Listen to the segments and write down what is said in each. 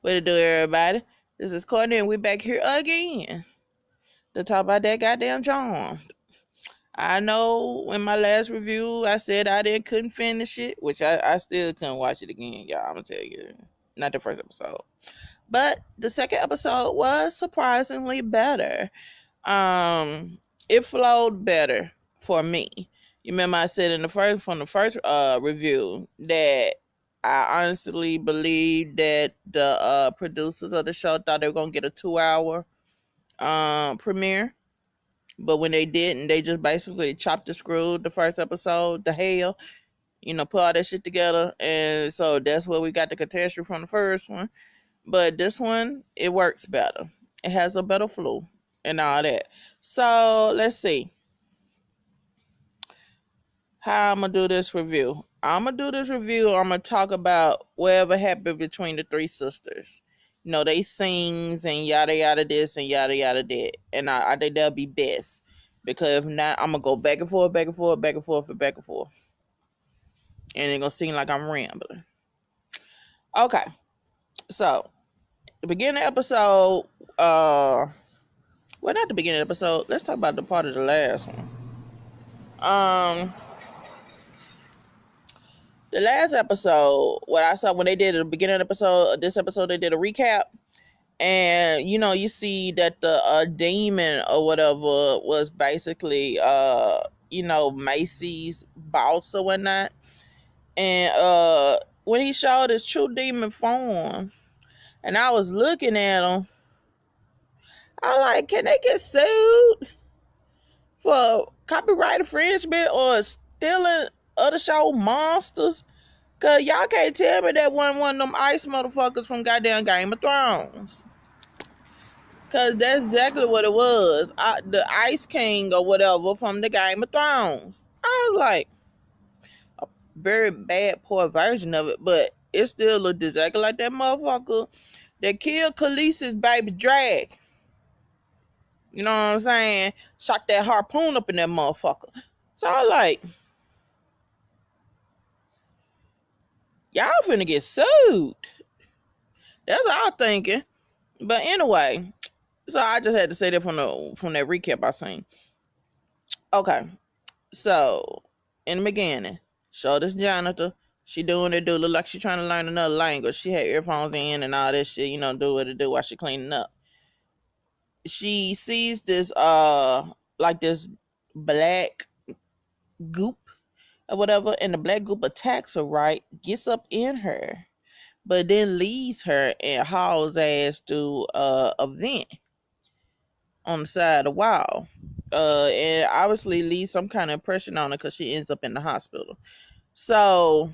What to do, everybody? This is Courtney, and we back here again to talk about that goddamn John. I know in my last review I said couldn't finish it, which I still couldn't watch it again, y'all. I'm gonna tell you, not the first episode, but the second episode was surprisingly better. It flowed better for me. You remember I said in the first review that I honestly believe that the producers of the show thought they were gonna get a 2 hour premiere, but when they didn't, they just basically chopped and screwed the first episode to hell. Put all that shit together, and so that's where we got the catastrophe from the first one. But this one, it works better. It has a better flow and all that. So let's see how I'm gonna do this review. I'm gonna talk about whatever happened between the three sisters. They sings and yada yada this and yada yada that, and I think that'll be best, because if not, I'm gonna go back and forth, back and forth, back and forth, and back and forth, and it's gonna seem like I'm rambling. Okay, so the beginning of the episode, well, not the beginning of the episode. Let's talk about the part of the last one. The last episode, what I saw when they did at the beginning of the episode, this episode, they did a recap. And, you see that the demon or whatever was basically, Macy's boss or whatnot. And when he showed his true demon form, and I was looking at him, I was like, can they get sued for copyright infringement or stealing other show monsters? Cause y'all can't tell me that wasn't one of them ice motherfuckers from goddamn Game of Thrones. Cause that's exactly what it was. The Ice King or whatever from the Game of Thrones. I was like, a very bad, poor version of it, but it still looked exactly like that motherfucker that killed Khaleesi's baby drag. You know what I'm saying? Shot that harpoon up in that motherfucker. So I was like, y'all finna get sued. That's what I was thinking. But anyway, so I just had to say that from that recap I seen. Okay, so in the beginning, show this janitor. She doing her do, look like she trying to learn another language. She had earphones in and all this shit, do what it do while she cleaning up. She sees this like this black goop or whatever, and the black goop attacks her, right? Gets up in her, but then leaves her and hauls ass through a vent on the side of the wall. And obviously leaves some kind of impression on her because she ends up in the hospital. So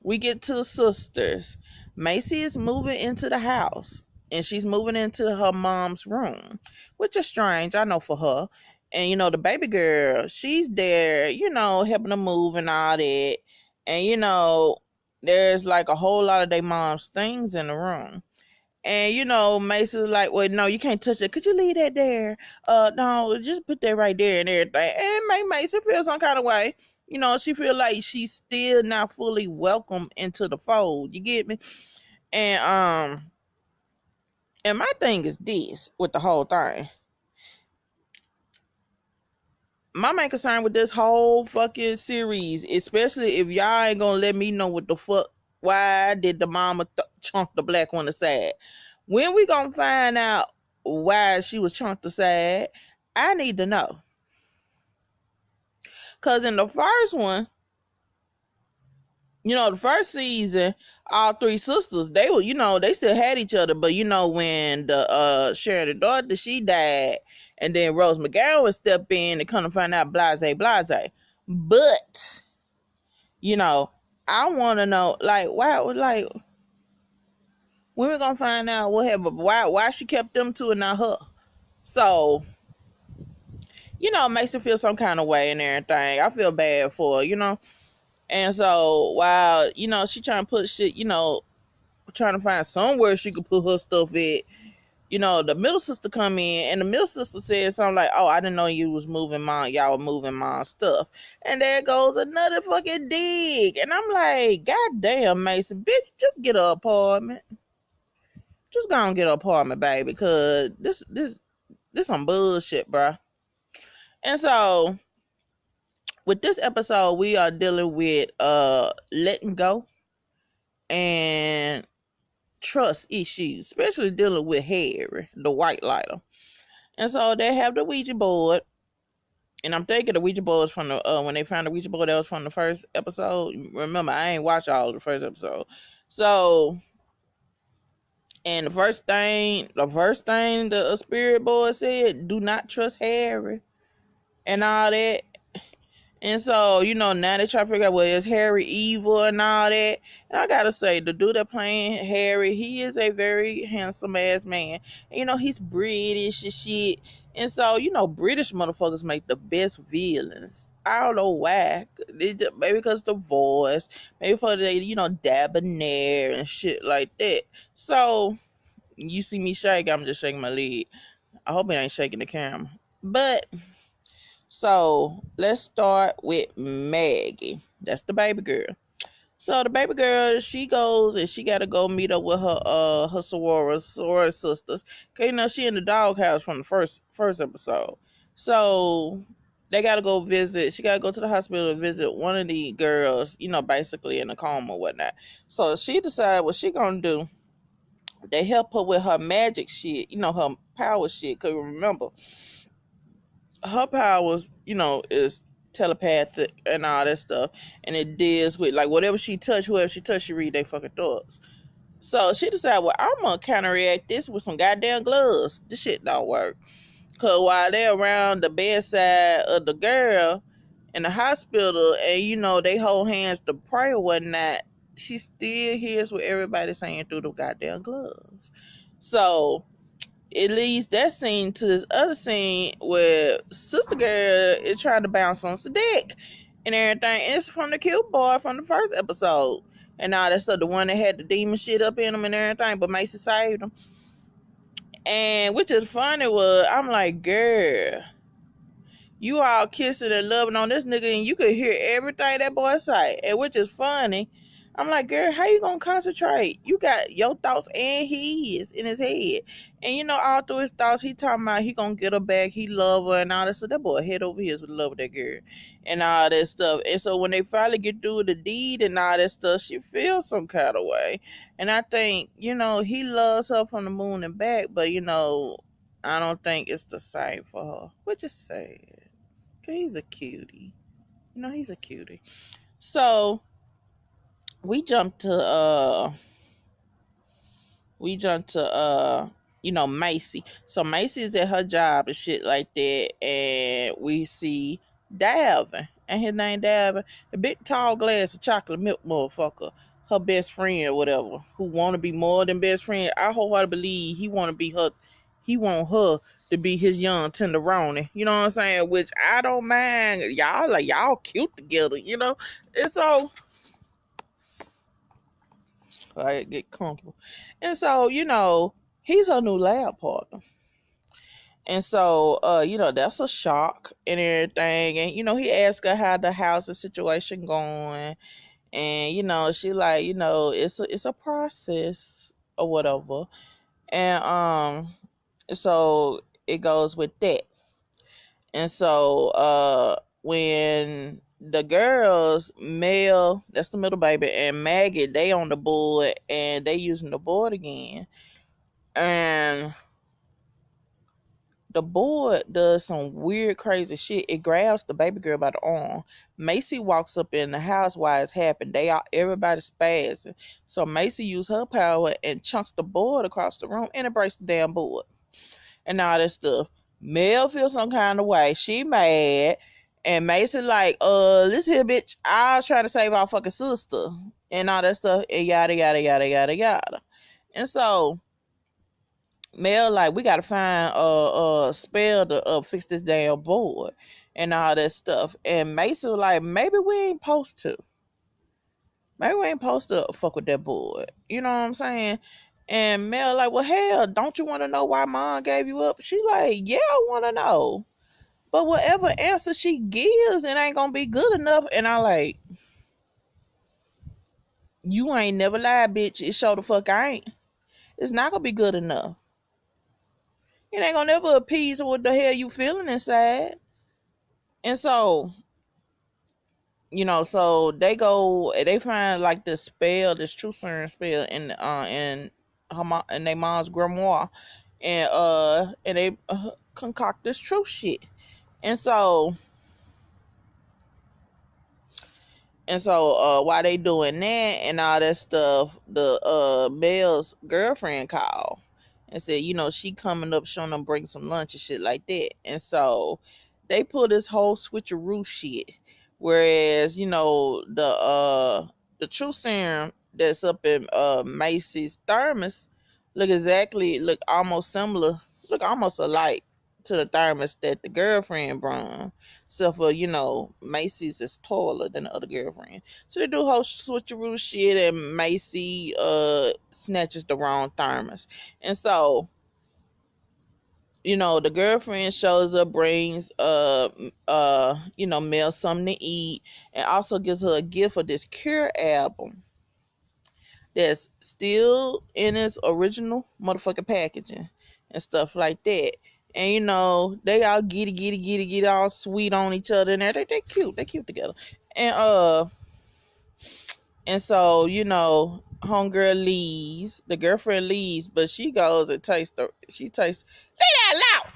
we get to the sisters. Macy is moving into the house, and she's moving into her mom's room, which is strange, I know, for her. And the baby girl, she's there, helping her move and all that. And there's like a whole lot of their mom's things in the room. And Macy was like, well, no, you can't touch it. Could you leave that there? No, just put that right there and everything. And make Macy feel some kind of way. She feel like she's still not fully welcome into the fold. You get me? And and my thing is this with the whole thing. My main concern with this whole fucking series, especially if y'all ain't gonna let me know what the fuck, why did the mama chunk the black one aside? When we gonna find out why she was chunked aside? I need to know. Cause in the first one, the first season, all three sisters, they were, they still had each other. But when the Sharon, the daughter, she died, and then Rose McGowan stepped in and come to find out blase. But, I want to know, like, why, like, when we gonna find out what happened, why she kept them two and not her? So, it makes her feel some kind of way and everything. I feel bad for her, And so while, she trying to put shit, trying to find somewhere she could put her stuff at, the middle sister come in, and the middle sister said something like, oh, I didn't know y'all were moving mom's stuff. And there goes another fucking dig. And I'm like, God damn, Mason, bitch, just get an apartment. Just go and get an apartment, baby, because this some bullshit, bruh. And so with this episode, we are dealing with letting go and trust issues, especially dealing with Harry, the white lighter. And so they have the Ouija board. And I'm thinking the Ouija board was from the when they found the Ouija board, that was from the first episode. Remember, I ain't watched all of the first episode. So, and the first thing the spirit board said, do not trust Harry and all that. And so, now they try to figure out, well, is Harry evil and all that? And I gotta say, the dude that playing Harry, he is a very handsome ass man. And, he's British and shit. And so, British motherfuckers make the best villains. I don't know why. Maybe because the voice, maybe for the, debonair and shit like that. So, you see me shake, I'm just shaking my leg. I hope it ain't shaking the camera. But so let's start with Maggie. That's the baby girl. So the baby girl, she goes and she gotta go meet up with her soror sisters. Cause she in the doghouse from the first episode. So they gotta go visit. She gotta go to the hospital to visit one of the girls, basically in a coma or whatnot. So she decided what she gonna do. They help her with her magic shit, her power shit. Cause remember, her powers, is telepathic and all that stuff, and it deals with like whatever she touch, whoever she touch, she read their fucking thoughts. So she decided, well, I'm gonna counteract this with some goddamn gloves. This shit don't work. Cause while they're around the bedside of the girl in the hospital, and they hold hands to pray or whatnot, she still hears what everybody's saying through the goddamn gloves. So it leads that scene to this other scene where Sister Girl is trying to bounce on Sadiq and everything. And it's from the cute boy from the first episode. And all that stuff, the one that had the demon shit up in him and everything, but Macy saved him. And which is funny was, I'm like, girl, you all kissing and loving on this nigga, and you could hear everything that boy say. And which is funny. I'm like, girl, how you gonna concentrate? You got your thoughts and his in his head. And all through his thoughts, he talking about he gonna get her back, he love her and all that stuff. That boy head over heels with love of that girl and all that stuff. And so when they finally get through the deed and all that stuff, she feels some kind of way. And I think, he loves her from the moon and back, but I don't think it's the same for her. Which is sad. Cause he's a cutie. He's a cutie. So we jumped to Macy. So Macy is at her job and shit like that, and we see Davin, and his name Davin, the big tall glass of chocolate milk motherfucker, her best friend or whatever, who want to be more than best friend. I wholeheartedly believe he want her to be his young tenderoni. You know what I'm saying? Which I don't mind. Y'all cute together, And so I get comfortable. And so, he's her new lab partner. And so, that's a shock and everything. And, he asked her how the housing situation going. And, she like, it's a process or whatever. And so it goes with that. And so when the girls, Mel, that's the middle baby, and Maggie, they on the board and they using the board again. And the board does some weird, crazy shit. It grabs the baby girl by the arm. Macy walks up in the house while it's happening. Everybody's spazzing. So Macy used her power and chunks the board across the room and it breaks the damn board. And all that stuff. Mel feels some kind of way. She mad. And Macy like, listen here, bitch. I was trying to save our fucking sister. And all that stuff. And yada, yada, yada, yada, yada. And so Mel like, we gotta find a spell to fix this damn board and all that stuff. And Mason was like, maybe we ain't supposed to. Maybe we ain't supposed to fuck with that board. You know what I'm saying? And Mel like, well, hell, don't you want to know why Mom gave you up? She like, yeah, I want to know. But whatever answer she gives, it ain't gonna be good enough. And I like, you ain't never lied, bitch. It show the fuck I ain't. It's not gonna be good enough. It ain't gonna never appease what the hell you feeling inside. And so, so they go and they find like this spell, this true serum spell in her mom and their mom's grimoire, and they concoct this truth shit. And so while they doing that and all that stuff, the Mel's girlfriend called and said, she coming up, showing them bring some lunch and shit like that. And so they pull this whole switcheroo shit. Whereas, the true serum that's up in Macy's thermos look almost similar, look almost alike to the thermos that the girlfriend brought. Except for, Macy's is taller than the other girlfriend. So they do whole switcheroo shit and Macy snatches the wrong thermos. And so, the girlfriend shows up, brings Mel something to eat, and also gives her a gift of this Cure album that's still in its original motherfucking packaging and stuff like that. And they all giddy, all sweet on each other, and they cute. They cute together. And so homegirl leaves. The girlfriend leaves, but she goes and tastes. Lay that loud.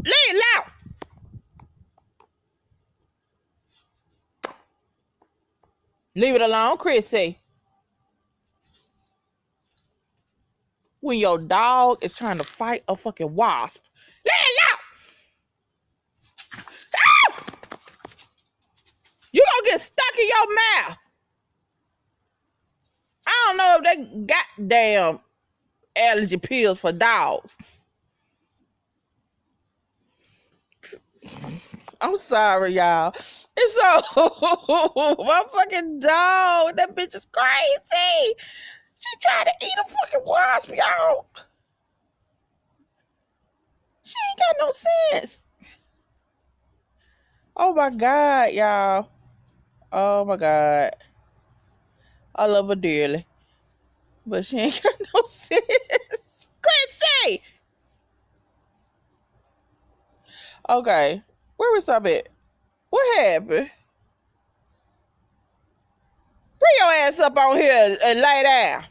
Lay it loud. Leave it alone, Chrissy. When your dog is trying to fight a fucking wasp, lay it loud. Ah! You gonna get stuck in your mouth. I don't know if they goddamn allergy pills for dogs. I'm sorry, y'all. It's so my fucking dog. That bitch is crazy. She tried to eat a fucking wasp, y'all. She ain't got no sense. Oh my God, y'all. Oh my God. I love her dearly. But she ain't got no sense. Crazy. Okay. Where we stop at? What happened? Bring your ass up on here and lay down.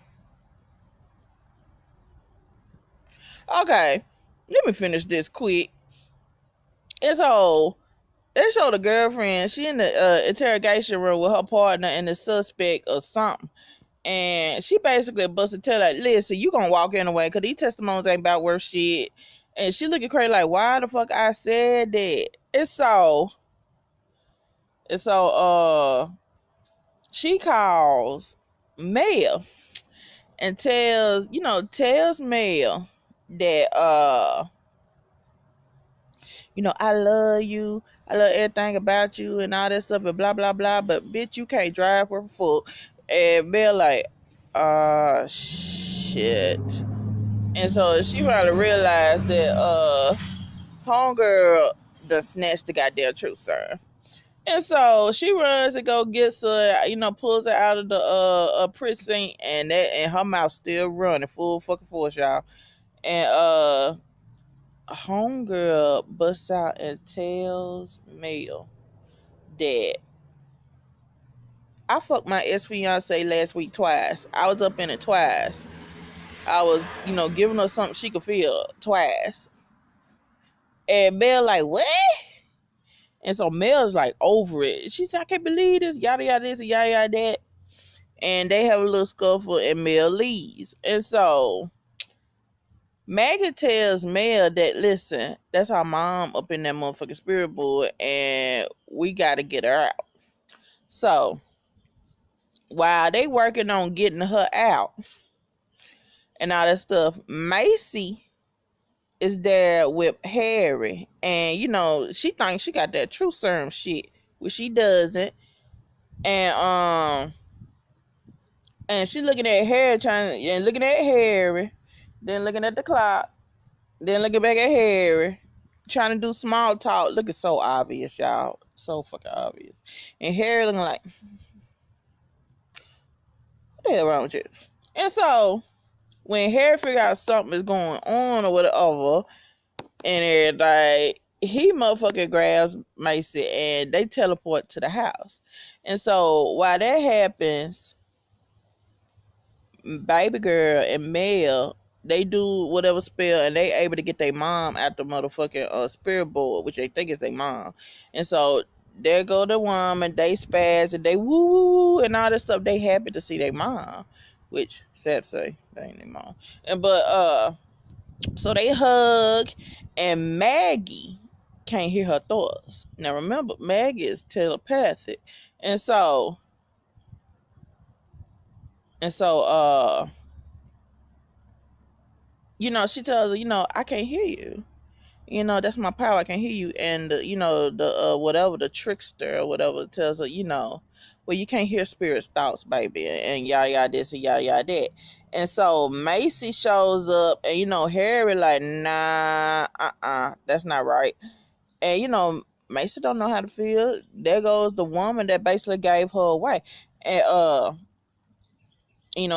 Okay. Let me finish this quick. It's all. They show the girlfriend. She in the interrogation room with her partner and the suspect or something. And she basically busted tell like, listen, you gonna walk anyway, cause these testimonies ain't about worth shit. And she looking crazy like, why the fuck I said that? She calls Mel and tells Mel that I love you, I love everything about you and all that stuff and blah blah blah, but bitch, you can't drive for full. And Mel like, shit. And so she probably realized that homegirl done snatched the goddamn truth serum. And so she runs and go gets her, pulls her out of the precinct, and her mouth still running full fucking force, y'all. And homegirl busts out and tells Mel that I fucked my ex-fiance last week twice. I was up in it twice. I was, giving her something she could feel twice. And Mel like, what? And so Mel's like over it. She said, I can't believe this, yada yada this and yada yada that. And they have a little scuffle and Mel leaves. And so Maggie tells Mel that, listen, that's our mom up in that motherfucking spirit board and we gotta get her out. So while they working on getting her out and all that stuff, Macy is there with Harry, and she thinks she got that true serum shit, which she doesn't. And she looking at Harry, looking at Harry, then looking at the clock, then looking back at Harry, trying to do small talk. Looking so obvious, y'all, so fucking obvious. And Harry looking like, what the hell wrong with you? And so when Harry figure out something is going on or whatever and everything, he motherfucking grabs Macy and they teleport to the house. And so while that happens, baby girl and Mel, they do whatever spell and they able to get their mom out the motherfucking spirit board, which they think is their mom. And so there go the woman, they spaz and they woo woo woo and all this stuff. They happy to see their mom, which sad to say they ain't their mom. And but so they hug and Maggie can't hear her thoughts. Now remember, Maggie is telepathic. And so and so she tells her, I can't hear you. That's my power. I can hear you. And, the whatever, the trickster or whatever tells her, well, you can't hear spirit's thoughts, baby. And yada, yada, this and yada, yada, that. And so Macy shows up and, Harry like, nah, that's not right. And, Macy don't know how to feel. There goes the woman that basically gave her away. And,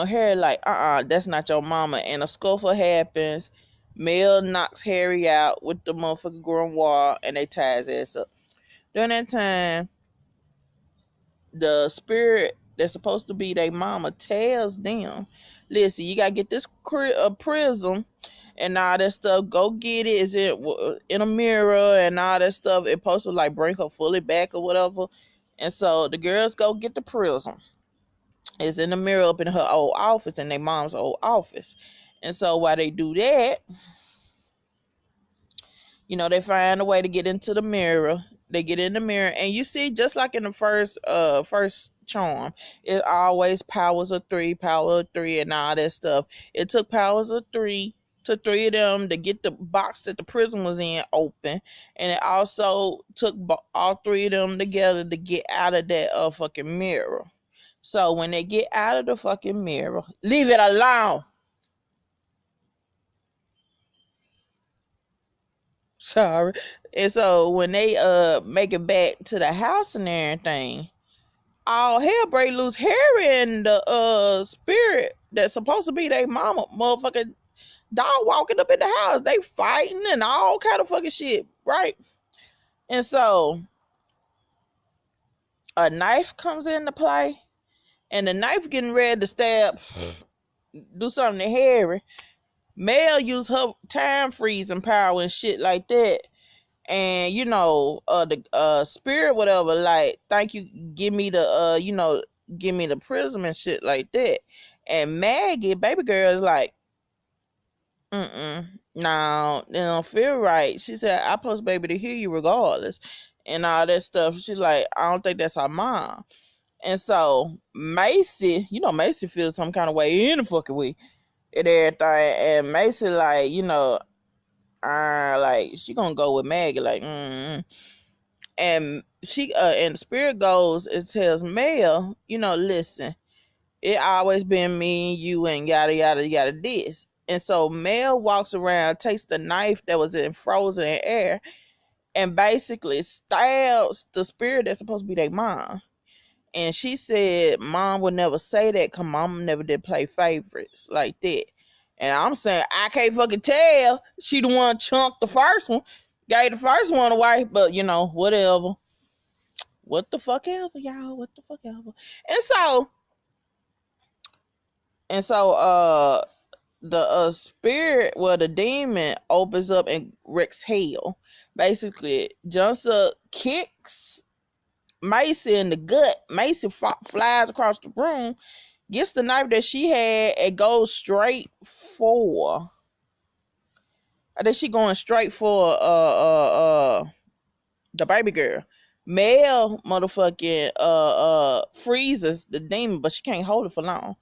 Harry like, that's not your mama. And a scuffle happens. Mel knocks Harry out with the motherfucking grimoire and they tie his ass up. During that time, the spirit that's supposed to be their mama tells them, listen, you gotta get this prism and all that stuff. Go get it. It's in a mirror and all that stuff. It's supposed to like bring her fully back or whatever. And so the girls go get the prism. It's in the mirror up in her old office, in their mom's old office. And so while they do that, they find a way to get into the mirror. They get in the mirror, and you see, just like in the first charm, it always powers of three, power of three, and all that stuff. It took powers of three to three of them to get the box that the prison was in open, and it also took all three of them together to get out of that fucking mirror. So when they get out of the fucking mirror, leave it alone. Sorry. And so when they make it back to the house and everything, all hell break loose. Harry and the spirit that's supposed to be their mama motherfucking dog walking up in the house. They fighting and all kind of fucking shit, right? And so a knife comes into play, and the knife getting ready to stab, do something to Harry. Mel use her time freezing power and shit like that. And the spirit, whatever, like, thank you, give me the give me the prism and shit like that. And Maggie, baby girl, is like, no, they don't feel right. She said, I supposed baby to hear you regardless, and all that stuff. She's like, I don't think that's her mom. And so Macy, Macy feels some kind of way in the fucking way and everything. And Macy, like, like, she gonna go with Maggie, like, and she and the spirit goes and tells Mel, listen, it always been me and you and yada yada yada this. And so Mel walks around, takes the knife that was in frozen in air, and basically stabs the spirit that's supposed to be their mom. And she said mom would never say that because mom never did play favorites like that. And I'm saying, I can't fucking tell. She the one chunked the first one. Gave the first one away. But, whatever. What the fuck ever, y'all. What the fuck ever. And so, the spirit, the demon opens up and wrecks hell. Basically, jumps up, kicks Macy in the gut. Macy flies across the room, gets the knife that she had, and goes straight for. I think she going straight for the baby girl. Mel motherfucking freezes the demon, but she can't hold it for long.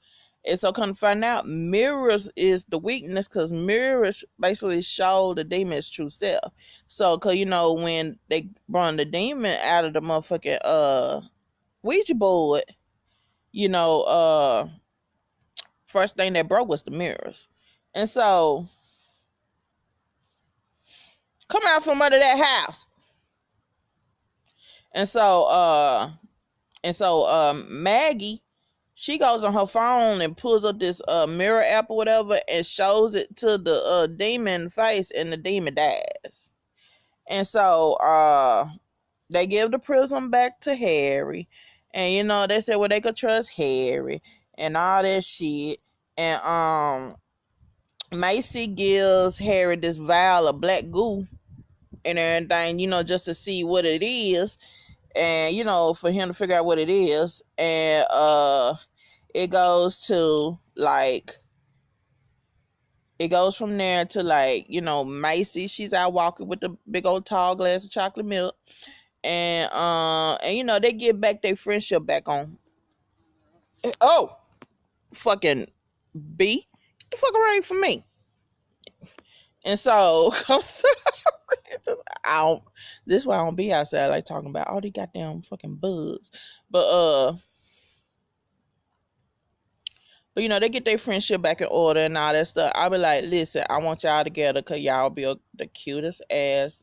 And so come to find out, mirrors is the weakness because mirrors basically show the demon's true self. So, cause when they brought the demon out of the motherfucking Ouija board, first thing that broke was the mirrors. And so come out from under that house. And so Maggie, she goes on her phone and pulls up this mirror app or whatever and shows it to the demon face, and the demon dies. And so they give the prism back to Harry, and they said, well, they could trust Harry and all that shit. And Macy gives Harry this vial of black goo and everything, just to see what it is, and for him to figure out what it is. And it goes to like it goes from there to Macy, she's out walking with the big old tall glass of chocolate milk, and they get back their friendship back on. Oh, fucking B, get the fuck away from me. And so I'm sorry. This is why I don't be outside like talking about all these goddamn fucking bugs. But they get their friendship back in order and all that stuff. I'll be like, listen, I want y'all together because y'all be the cutest ass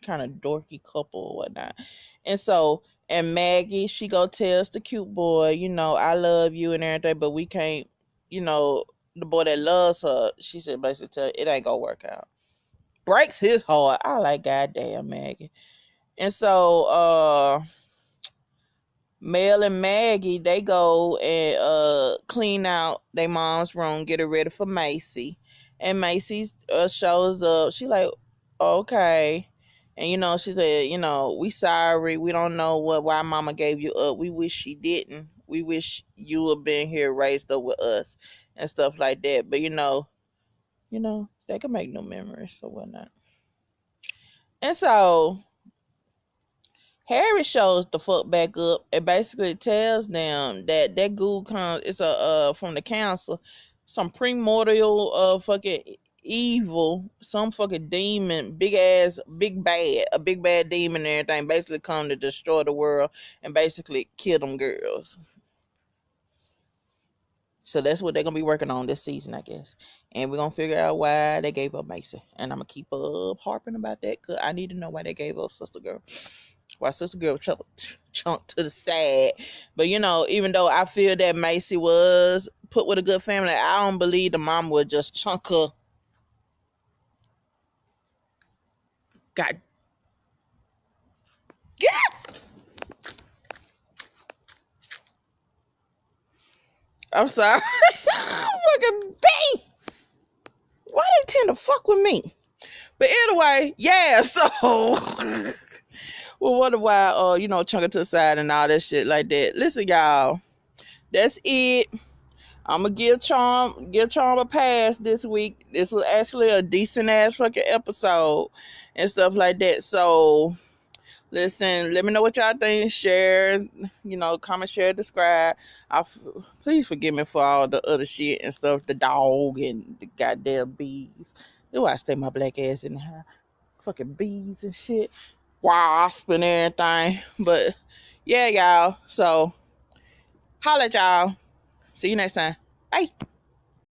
kind of dorky couple or whatnot. And so, and Maggie, she go tells the cute boy, I love you and everything, but we can't, the boy that loves her, she said basically tell it ain't gonna work out. Breaks his heart. I like, goddamn Maggie. And so Mel and Maggie, they go and clean out their mom's room, get it ready for Macy. And Macy shows up. She like, okay. And she said, we sorry. We don't know why mama gave you up. We wish she didn't. We wish you would been here raised up with us and stuff like that. But they can make no memories or whatnot. And so Harry shows the fuck back up and basically tells them that ghoul comes. It's from the council, some primordial fucking evil, some fucking demon, big bad demon and everything. Basically, come to destroy the world and basically kill them girls. So that's what they're gonna be working on this season, I guess. And we're gonna figure out why they gave up Macy. And I'm gonna keep harping about that because I need to know why they gave up Sister Girl. Why Sister Girl chunked to the side. But even though I feel that Macy was put with a good family, I don't believe the mom would just chunk her. God. Yeah. I'm sorry. Fucking B. Why they tend to fuck with me? But anyway, yeah, so well, wonder why chunk it to the side and all that shit like that. Listen, y'all. That's it. I'm gonna give Charm a pass this week. This was actually a decent ass fucking episode and stuff like that. So listen, let me know what y'all think. Share, comment, share, subscribe. Please forgive me for all the other shit and stuff. The dog and the goddamn bees. That's why I stay my black ass in the house. Fucking bees and shit. Wasp and everything. But yeah, y'all. So holla at y'all. See you next time. Bye.